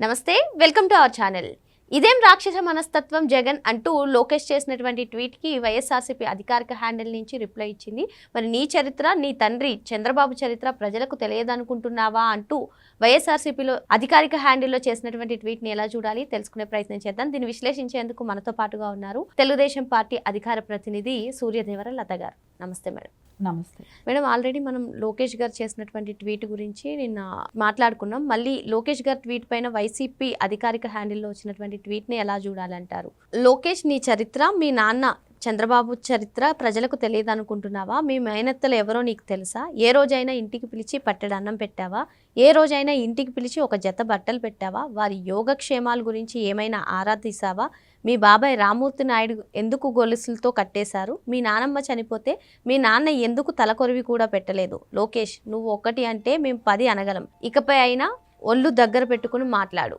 నమస్తే, welcome to our channel. ఇదేం రాక్షస మనస్తత్వం జగన్ అంటూ లోకేష్ చేసినటువంటి ట్వీట్కి వైఎస్ఆర్సీపీ అధికారిక హ్యాండిల్ నుంచి రిప్లై ఇచ్చింది. మరి నీ చరిత్ర, నీ తండ్రి చంద్రబాబు చరిత్ర ప్రజలకు తెలియదనుకుంటున్నావా అంటూ వైఎస్ఆర్సీపీలో అధికారిక హ్యాండిల్లో చేసినటువంటి ట్వీట్ని ఎలా చూడాలి తెలుసుకునే ప్రయత్నం చేద్దాం. దీన్ని విశ్లేషించేందుకు మనతో పాటుగా ఉన్నారు తెలుగుదేశం పార్టీ అధికార ప్రతినిధి సూర్యదేవర లత గారు. నమస్తే మేడం. నమస్తే మేడం, ఆల్రెడీ మనం లోకేష్ గారు చేసినటువంటి ట్వీట్ గురించి నిన్న మాట్లాడుకున్నాం. మళ్ళీ లోకేష్ గారి ట్వీట్ పైన వైసీపీ అధికారిక హ్యాండిల్లో వచ్చినటువంటి ట్వీట్ని ఎలా చూడాలంటారు? లోకేష్, నీ చరిత్ర, మీ నాన్న చంద్రబాబు చరిత్ర ప్రజలకు తెలియదు అనుకుంటున్నావా? మీ మేనత్తలు ఎవరో నీకు తెలుసా? ఏ రోజైనా ఇంటికి పిలిచి పట్టెడు అన్నం పెట్టావా? ఏ రోజైనా ఇంటికి పిలిచి ఒక జత బట్టలు పెట్టావా? వారి యోగక్షేమాల గురించి ఏమైనా ఆరా తీసావా? మీ బాబాయ్ రామూర్తి నాయుడు ఎందుకు గొలుసులతో కట్టేశారు? మీ నానమ్మ చనిపోతే మీ నాన్న ఎందుకు తలకొరివి కూడా పెట్టలేదు? లోకేష్, నువ్వు ఒకటి అంటే మేము 10 అనగలం. ఇకపై అయినా ఒళ్ళు దగ్గర పెట్టుకుని మాట్లాడు.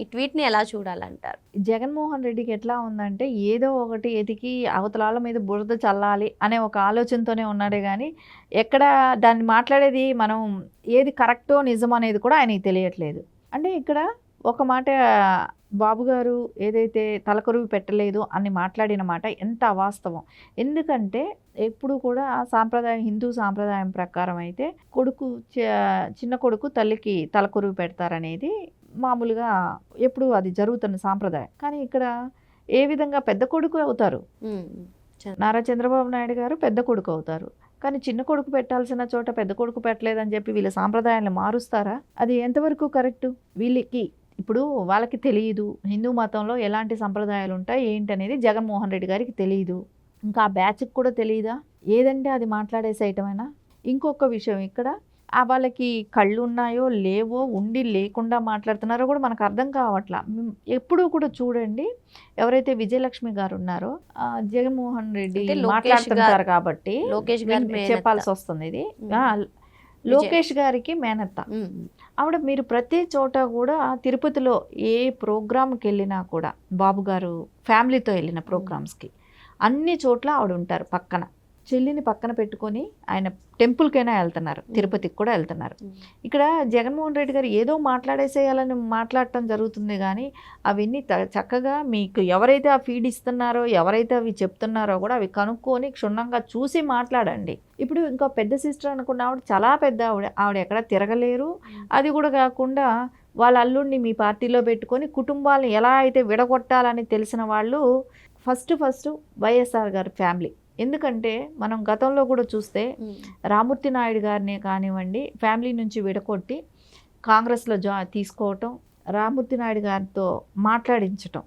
ఈ ట్వీట్ని ఎలా చూడాలంటారు? జగన్మోహన్ రెడ్డికి ఎట్లా ఉందంటే ఏదో ఒకటి ఎతికి అవతలాల మీద బురద చల్లాలి అనే ఒక ఆలోచనతోనే ఉన్నాడే కానీ ఎక్కడ దాన్ని మాట్లాడేది మనం ఏది కరెక్టో నిజం అనేది కూడా ఆయనకి తెలియట్లేదు. అంటే ఇక్కడ ఒక మాట బాబు గారు ఏదైతే తలకొరువు పెట్టలేదు అని మాట్లాడిన మాట ఎంత అవాస్తవం. ఎందుకంటే ఎప్పుడు కూడా సాంప్రదాయం, హిందూ సాంప్రదాయం ప్రకారం అయితే చిన్న కొడుకు తల్లికి తలకొరువు పెడతారనేది మామూలుగా ఎప్పుడు అది జరుగుతున్న సాంప్రదాయం. కానీ ఇక్కడ ఏ విధంగా పెద్ద కొడుకు అవుతారు, నారా చంద్రబాబు నాయుడు గారు పెద్ద కొడుకు అవుతారు. కానీ చిన్న కొడుకు పెట్టాల్సిన చోట పెద్ద కొడుకు పెట్టలేదని చెప్పి వీళ్ళ సాంప్రదాయాలను మారుస్తారా? అది ఎంతవరకు కరెక్టు? వీళ్ళకి ఇప్పుడు వాళ్ళకి తెలియదు హిందూ మతంలో ఎలాంటి సంప్రదాయాలు ఉంటాయి ఏంటనేది జగన్మోహన్ రెడ్డి గారికి తెలియదు. ఇంకా ఆ బ్యాచ్కి కూడా తెలియదా? ఏదంటే అది మాట్లాడేసేయటమైనా. ఇంకొక విషయం, ఇక్కడ వాళ్ళకి కళ్ళు ఉన్నాయో లేవో, ఉండి లేకుండా మాట్లాడుతున్నారో కూడా మనకు అర్థం కావట్లా. ఎప్పుడూ కూడా చూడండి, ఎవరైతే విజయలక్ష్మి గారు ఉన్నారో జగన్మోహన్ రెడ్డి మాట్లాడుతుంటారు కాబట్టి లోకేష్ గారు చెప్పాల్సి వస్తుంది. ఇది లోకేష్ గారికి మేనత్త ఆవిడ. మీరు ప్రతి చోట కూడా తిరుపతిలో ఏ ప్రోగ్రామ్కి వెళ్ళినా కూడా బాబు గారు ఫ్యామిలీతో వెళ్ళిన ప్రోగ్రామ్స్కి అన్ని చోట్ల ఆవిడ ఉంటారు. పక్కన చెల్లిని పక్కన పెట్టుకొని ఆయన టెంపుల్కైనా వెళ్తున్నారు, తిరుపతికి కూడా వెళ్తున్నారు. ఇక్కడ జగన్మోహన్ రెడ్డి గారు ఏదో మాట్లాడేసేయాలని మాట్లాడటం జరుగుతుంది కానీ అవన్నీ చక్కగా మీకు ఎవరైతే ఆ ఫీడ్ ఇస్తున్నారో, ఎవరైతే అవి చెప్తున్నారో కూడా అవి కనుక్కొని క్షుణ్ణంగా చూసి మాట్లాడండి. ఇప్పుడు ఇంకో పెద్ద సిస్టర్ అనుకున్న ఆవిడ చాలా పెద్ద ఆవిడ ఎక్కడ తిరగలేరు. అది కూడా కాకుండా వాళ్ళ అల్లుడిని మీ పార్టీలో పెట్టుకొని కుటుంబాలను ఎలా అయితే విడగొట్టాలని తెలిసిన వాళ్ళు ఫస్ట్ వైఎస్ఆర్ గారి ఫ్యామిలీ. ఎందుకంటే మనం గతంలో కూడా చూస్తే రామూర్తి నాయుడు గారిని కానివ్వండి ఫ్యామిలీ నుంచి విడగొట్టి కాంగ్రెస్లో తీసుకోవటం, రామూర్తి నాయుడు గారితో మాట్లాడించటం,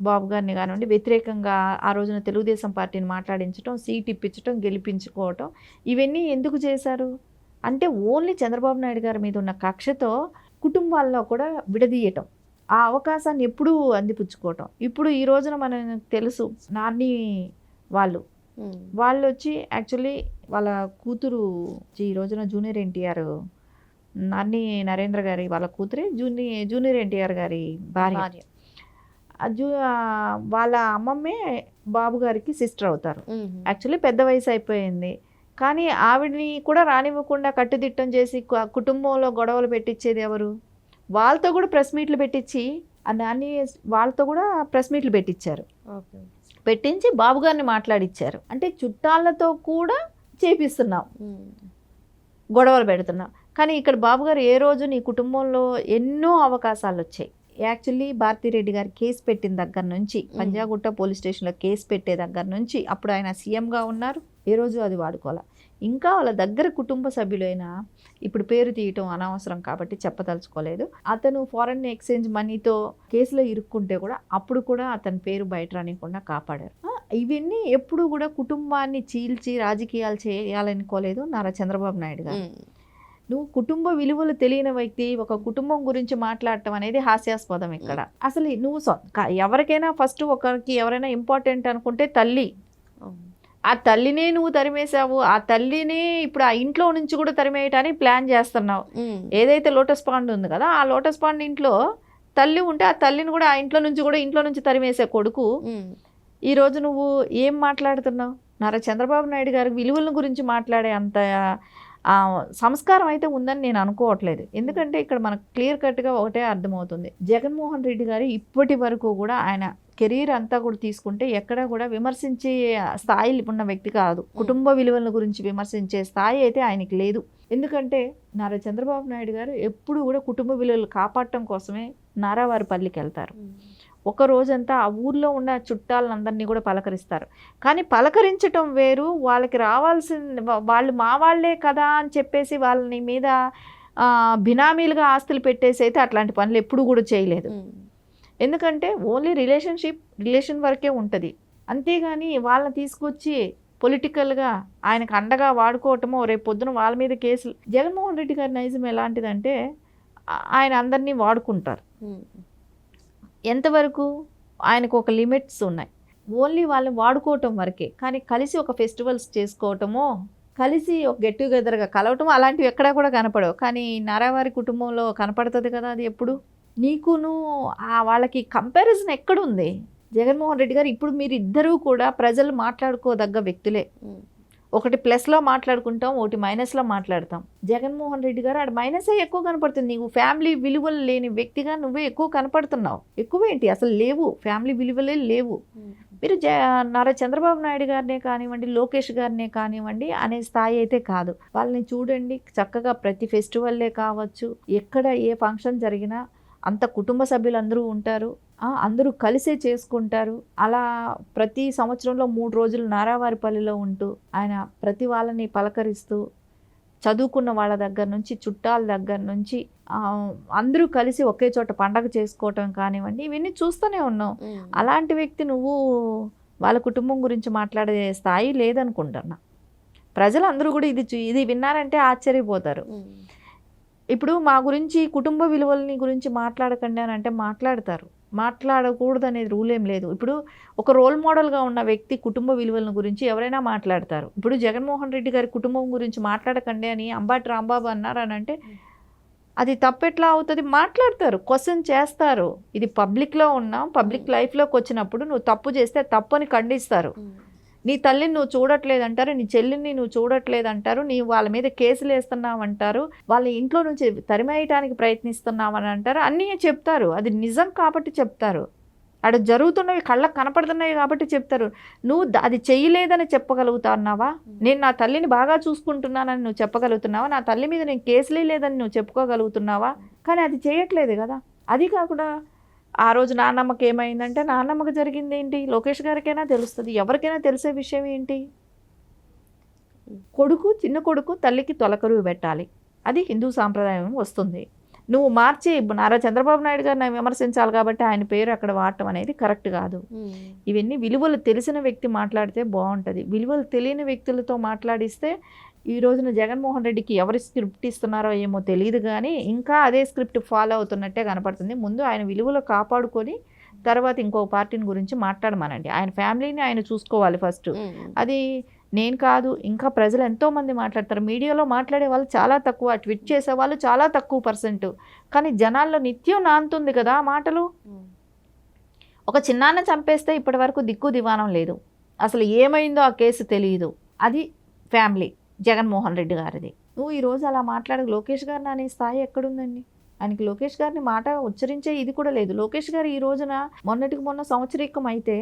బాబు గారిని కానివ్వండి వ్యతిరేకంగా ఆ రోజున తెలుగుదేశం పార్టీని మాట్లాడించటం, సీట్ ఇప్పించటం, గెలిపించుకోవటం, ఇవన్నీ ఎందుకు చేశారు అంటే ఓన్లీ చంద్రబాబు నాయుడు గారి మీద ఉన్న కక్షతో కుటుంబాల్లో కూడా విడదీయటం, ఆ అవకాశాన్ని ఎప్పుడూ అందిపుచ్చుకోవటం. ఇప్పుడు ఈ రోజున మనకు తెలుసు నాని వాళ్ళు వచ్చి యాక్చువల్లీ వాళ్ళ కూతురు ఈ రోజున జూనియర్ ఎన్టీఆర్ నాని నరేంద్ర గారి వాళ్ళ కూతురే జూనియర్ ఎన్టీఆర్ గారి భార్య. వాళ్ళ అమ్మమ్మే బాబు గారికి సిస్టర్ అవుతారు. యాక్చువల్లీ పెద్ద వయసు అయిపోయింది కానీ ఆవిడని కూడా రానివ్వకుండా కట్టుదిట్టం చేసి కుటుంబంలో గొడవలు పెట్టించేది ఎవరు? వాళ్ళతో కూడా ప్రెస్ మీట్లు పెట్టించి నాని వాళ్ళతో కూడా ప్రెస్ మీట్లు పెట్టించి బాబు గారిని మాట్లాడిచ్చారు. అంటే చుట్టాలతో కూడా చేపిస్తున్నాం, గొడవలు పెడుతున్నాం. కానీ ఇక్కడ బాబు గారు ఏ రోజు నీ కుటుంబంలో ఎన్నో అవకాశాలు వచ్చాయి. యాక్చువల్లీ భారతిరెడ్డి గారు కేసు పెట్టిన దగ్గర నుంచి, పంజాగుట్ట పోలీస్ స్టేషన్లో కేసు పెట్టే దగ్గర నుంచి అప్పుడు ఆయన సీఎంగా ఉన్నారు, ఏ రోజు అది వాడుకోవాలి. ఇంకా వాళ్ళ దగ్గర కుటుంబ సభ్యులైనా ఇప్పుడు పేరు తీయటం అనవసరం కాబట్టి చెప్పదలుచుకోలేదు. అతను ఫారెన్ ఎక్స్చేంజ్ మనీతో కేసులో ఇరుక్కుంటే కూడా అప్పుడు కూడా అతని పేరు బయట రానికుండా కాపాడారు. ఇవన్నీ ఎప్పుడు కూడా కుటుంబాన్ని చీల్చి రాజకీయాలు చేయాలనుకోలేదు నారా చంద్రబాబు నాయుడు గారు. నువ్వు కుటుంబ విలువలు తెలియని వ్యక్తి ఒక కుటుంబం గురించి మాట్లాడటం అనేది హాస్యాస్పదం. ఇక్కడ అసలు నువ్వు ఎవరికైనా ఫస్ట్ ఒకరికి ఎవరైనా ఇంపార్టెంట్ అనుకుంటే తల్లి, ఆ తల్లినే నువ్వు తరిమేశావు. ఆ తల్లిని ఇప్పుడు ఆ ఇంట్లో నుంచి కూడా తరిమేయటానికి ప్లాన్ చేస్తున్నావు. ఏదైతే లోటస్ పాండ్ ఉంది కదా, ఆ లోటస్ పాండ్ ఇంట్లో తల్లి ఉంటే ఆ తల్లిని కూడా ఆ ఇంట్లో నుంచి తరిమేసే కొడుకు ఈరోజు నువ్వు ఏం మాట్లాడుతున్నావు? నారా చంద్రబాబు నాయుడు గారి విలువల గురించి మాట్లాడే అంత ఆ సంస్కారం అయితే ఉందని నేను అనుకోవట్లేదు. ఎందుకంటే ఇక్కడ మనకు క్లియర్ కట్గా ఒకటే అర్థమవుతుంది, జగన్మోహన్ రెడ్డి గారు ఇప్పటి వరకు కూడా ఆయన కెరీర్ అంతా కూడా తీసుకుంటే ఎక్కడా కూడా విమర్శించే స్థాయి ఉన్న వ్యక్తి కాదు. కుటుంబ విలువల గురించి విమర్శించే స్థాయి అయితే ఆయనకి లేదు. ఎందుకంటే నారా చంద్రబాబు నాయుడు గారు ఎప్పుడు కూడా కుటుంబ విలువలు కాపాడటం కోసమే నారావారిపల్లికి వెళ్తారు. ఒక రోజంతా ఆ ఊర్లో ఉన్న చుట్టాలందరినీ కూడా పలకరిస్తారు. కానీ పలకరించటం వేరు, వాళ్ళకి రావాల్సిన వాళ్ళు మా వాళ్ళే కదా అని చెప్పేసి వాళ్ళని మీద బినామీలుగా ఆస్తులు పెట్టేసి అయితే అట్లాంటి పనులు ఎప్పుడు కూడా చేయలేదు. ఎందుకంటే ఓన్లీ రిలేషన్ వరకే ఉంటుంది. అంతేగాని వాళ్ళని తీసుకొచ్చి పొలిటికల్గా ఆయనకు అండగా వాడుకోవటమో, రేపు పొద్దున వాళ్ళ మీద కేసులు. జగన్మోహన్ రెడ్డి గారి నైజం ఎలాంటిదంటే ఆయన అందరినీ వాడుకుంటారు. ఎంతవరకు ఆయనకు ఒక లిమిట్స్ ఉన్నాయి, ఓన్లీ వాళ్ళని వాడుకోవటం వరకే. కానీ కలిసి ఒక ఫెస్టివల్స్ చేసుకోవటమో, కలిసి ఒక గెట్ టుగెదర్గా కలవటం అలాంటివి ఎక్కడా కూడా కనపడవు. కానీ నారావారి కుటుంబంలో కనపడుతుంది కదా అది ఎప్పుడు. నీకును వాళ్ళకి కంపారిజన్ ఎక్కడుంది? జగన్మోహన్ రెడ్డి గారు ఇప్పుడు మీరు ఇద్దరూ కూడా ప్రజలు మాట్లాడుకోదగ్గ వ్యక్తులే. ఒకటి ప్లస్లో మాట్లాడుకుంటాం, ఒకటి మైనస్లో మాట్లాడతాం. జగన్మోహన్ రెడ్డి గారు ఆడ మైనసే ఎక్కువ కనపడుతుంది. నీవు ఫ్యామిలీ విలువలు లేని వ్యక్తిగా నువ్వే ఎక్కువ కనపడుతున్నావు. ఎక్కువేంటి అసలు లేవు, ఫ్యామిలీ విలువలే లేవు. మీరు నారా చంద్రబాబు నాయుడు గారినే కానివ్వండి, లోకేష్ గారినే కానివ్వండి అనే స్థాయి అయితే కాదు. వాళ్ళని చూడండి, చక్కగా ప్రతి ఫెస్టివల్లే కావచ్చు, ఎక్కడ ఏ ఫంక్షన్ జరిగినా అంత కుటుంబ సభ్యులందరూ ఉంటారు, అందరూ కలిసే చేసుకుంటారు. అలా ప్రతి సంవత్సరంలో 3 రోజులు నారావారిపల్లిలో ఉంటూ ఆయన ప్రతి వాళ్ళని పలకరిస్తూ, చదువుకున్న వాళ్ళ దగ్గర నుంచి చుట్టాల దగ్గర నుంచి అందరూ కలిసి ఒకే చోట పండగ చేసుకోవటం కానివ్వండి, ఇవన్నీ చూస్తూనే ఉన్నాం. అలాంటి వ్యక్తి నువ్వు వాళ్ళ కుటుంబం గురించి మాట్లాడే స్థాయి లేదనుకుంటున్నా. ప్రజలందరూ కూడా ఇది విన్నారంటే ఆశ్చర్యపోతారు. ఇప్పుడు మా గురించి కుటుంబ విలువలని గురించి మాట్లాడకండి అని అంటే మాట్లాడతారు, మాట్లాడకూడదు అనేది రూల్ ఏం లేదు. ఇప్పుడు ఒక రోల్ మోడల్గా ఉన్న వ్యక్తి కుటుంబ విలువల గురించి ఎవరైనా మాట్లాడతారు. ఇప్పుడు జగన్మోహన్ రెడ్డి గారి కుటుంబం గురించి మాట్లాడకండి అని అంబాటి రాంబాబు అన్నారని అంటే అది తప్పెట్లా అవుతుంది? మాట్లాడతారు, క్వశ్చన్ చేస్తారు. ఇది పబ్లిక్లో ఉన్నాం, పబ్లిక్ లైఫ్లోకి వచ్చినప్పుడు నువ్వు తప్పు చేస్తే తప్పు అని ఖండిస్తారు. నీ తల్లిని నువ్వు చూడట్లేదంటారు, నీ చెల్లిని నువ్వు చూడట్లేదంటారు, నీ వాళ్ళ మీద కేసులు వేస్తున్నావంటారు, వాళ్ళ ఇంట్లో నుంచి తరిమేయటానికి ప్రయత్నిస్తున్నావని అంటారు, అన్నీ చెప్తారు. అది నిజం కాబట్టి చెప్తారు, అక్కడ జరుగుతున్నవి కళ్ళకు కనపడుతున్నాయి కాబట్టి చెప్తారు. నువ్వు అది చెయ్యలేదని చెప్పగలుగుతున్నావా? నేను నా తల్లిని బాగా చూసుకుంటున్నానని నువ్వు చెప్పగలుగుతున్నావా? నా తల్లి మీద నేను కేసులే లేదని నువ్వు చెప్పుకోగలుగుతున్నావా? కానీ అది చేయట్లేదు కదా. అది కాకుండా ఆ రోజు నాన్నమ్మకి ఏమైందంటే నాన్నమ్మకి జరిగింది ఏంటి లోకేష్ గారికైనా తెలుస్తుంది, ఎవరికైనా తెలిసే విషయం ఏంటి? చిన్న కొడుకు తల్లికి తొలకరువు పెట్టాలి, అది హిందూ సాంప్రదాయం వస్తుంది. నువ్వు మార్చి నారా చంద్రబాబు నాయుడు గారిని విమర్శించాలి కాబట్టి ఆయన పేరు అక్కడ వాడటం అనేది కరెక్ట్ కాదు. ఇవన్నీ విలువలు తెలిసిన వ్యక్తి మాట్లాడితే బాగుంటుంది. విలువలు తెలియని వ్యక్తులతో మాట్లాడిస్తే ఈ రోజున జగన్మోహన్ రెడ్డికి ఎవరి స్క్రిప్ట్ ఇస్తున్నారో ఏమో తెలియదు, కానీ ఇంకా అదే స్క్రిప్ట్ ఫాలో అవుతున్నట్టే కనపడుతుంది. ముందు ఆయన విలువలు కాపాడుకొని తర్వాత ఇంకో పార్టీని గురించి మాట్లాడమనండి. ఆయన ఫ్యామిలీని ఆయన చూసుకోవాలి ఫస్ట్. అది నేను కాదు, ఇంకా ప్రజలు ఎంతోమంది మాట్లాడతారు. మీడియాలో మాట్లాడే వాళ్ళు చాలా తక్కువ, ట్వీట్ చేసే వాళ్ళు చాలా తక్కువ %. కానీ జనాల్లో నిత్యం నానుతుంది కదా మాటలు. ఒక చిన్నాన్న చంపేస్తే ఇప్పటి వరకు దిక్కు దివానం లేదు, అసలు ఏమైందో ఆ కేసు తెలియదు. అది ఫ్యామిలీ జగన్మోహన్ రెడ్డి గారిది. నువ్వు ఈరోజు అలా మాట్లాడే లోకేష్ గారిని అనే స్థాయి ఎక్కడుందండి? ఆయనకి లోకేష్ గారిని మాట ఉచ్చరించే ఇది కూడా లేదు. లోకేష్ గారు ఈ రోజున మొన్నటికి మొన్న సంవత్సరీకం అయితే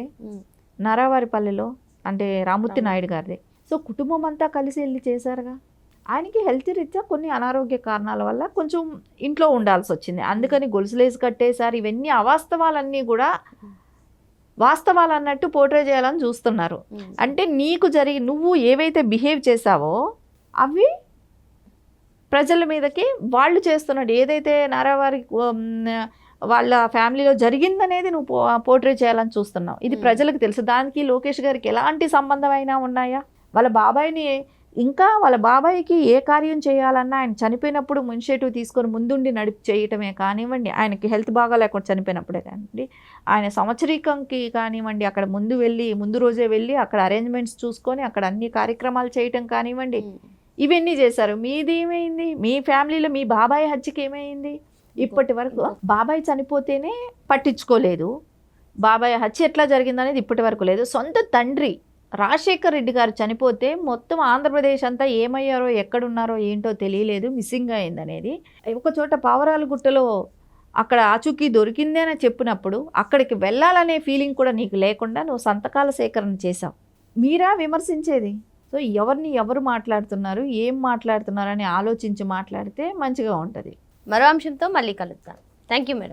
నారావారిపల్లెలో అంటే రామ్మూర్తి నాయుడు గారిది. సో కుటుంబం అంతా కలిసి వెళ్ళి చేశారుగా. ఆయనకి హెల్త్ రీత్యా కొన్ని అనారోగ్య కారణాల వల్ల కొంచెం ఇంట్లో ఉండాల్సి వచ్చింది, అందుకని గొలుసులేసి కట్టేశారు. ఇవన్నీ అవాస్తవాలన్నీ కూడా వాస్తవాలు అన్నట్టు పోర్ట్రే చేయాలని చూస్తున్నారు. అంటే నీకు నువ్వు ఏవైతే బిహేవ్ చేసావో అవి ప్రజల మీదకి వాళ్ళు చేస్తున్నాడు. ఏదైతే నారావారి వాళ్ళ ఫ్యామిలీలో జరిగిందనేది నువ్వు పోర్ట్రే చేయాలని చూస్తున్నావు. ఇది ప్రజలకు తెలుసు. దానికి లోకేష్ గారికి ఎలాంటి సంబంధం అయినా ఉన్నాయా? వాళ్ళ బాబాయికి ఏ కార్యం చేయాలన్నా ఆయన చనిపోయినప్పుడు ఇనిషియేటివ్ తీసుకొని ముందుండి చేయటమే కానివ్వండి, ఆయనకి హెల్త్ బాగా లేకుండా చనిపోయినప్పుడే కానివ్వండి, ఆయన సంవత్సరీకంకి కానివ్వండి అక్కడ ముందు రోజే వెళ్ళి అక్కడ అరేంజ్మెంట్స్ చూసుకొని అక్కడ అన్ని కార్యక్రమాలు చేయటం కానివ్వండి, ఇవన్నీ చేశారు. మీది ఏమైంది? మీ ఫ్యామిలీలో మీ బాబాయ్ హత్యకి ఏమైంది? ఇప్పటి వరకు బాబాయ్ చనిపోతేనే పట్టించుకోలేదు, బాబాయ్ హత్య ఎట్లా జరిగిందనేది ఇప్పటి వరకు లేదు. సొంత తండ్రి రాజశేఖర్ రెడ్డి గారు చనిపోతే మొత్తం ఆంధ్రప్రదేశ్ అంతా ఏమయ్యారో ఎక్కడున్నారో ఏంటో తెలియలేదు, మిస్సింగ్ అయిందనేది. ఒక చోట పావరాల గుట్టలో అక్కడ ఆచూకీ దొరికిందే అని చెప్పినప్పుడు అక్కడికి వెళ్ళాలనే ఫీలింగ్ కూడా నీకు లేకుండా నువ్వు సంతకాల సేకరణ చేశావు. మీరా విమర్శించేది? సో ఎవరిని ఎవరు మాట్లాడుతున్నారు, ఏం మాట్లాడుతున్నారు అని ఆలోచించి మాట్లాడితే మంచిగా ఉంటుంది. మరో అంశంతో మళ్ళీ కలుద్దాం. Thank you madam.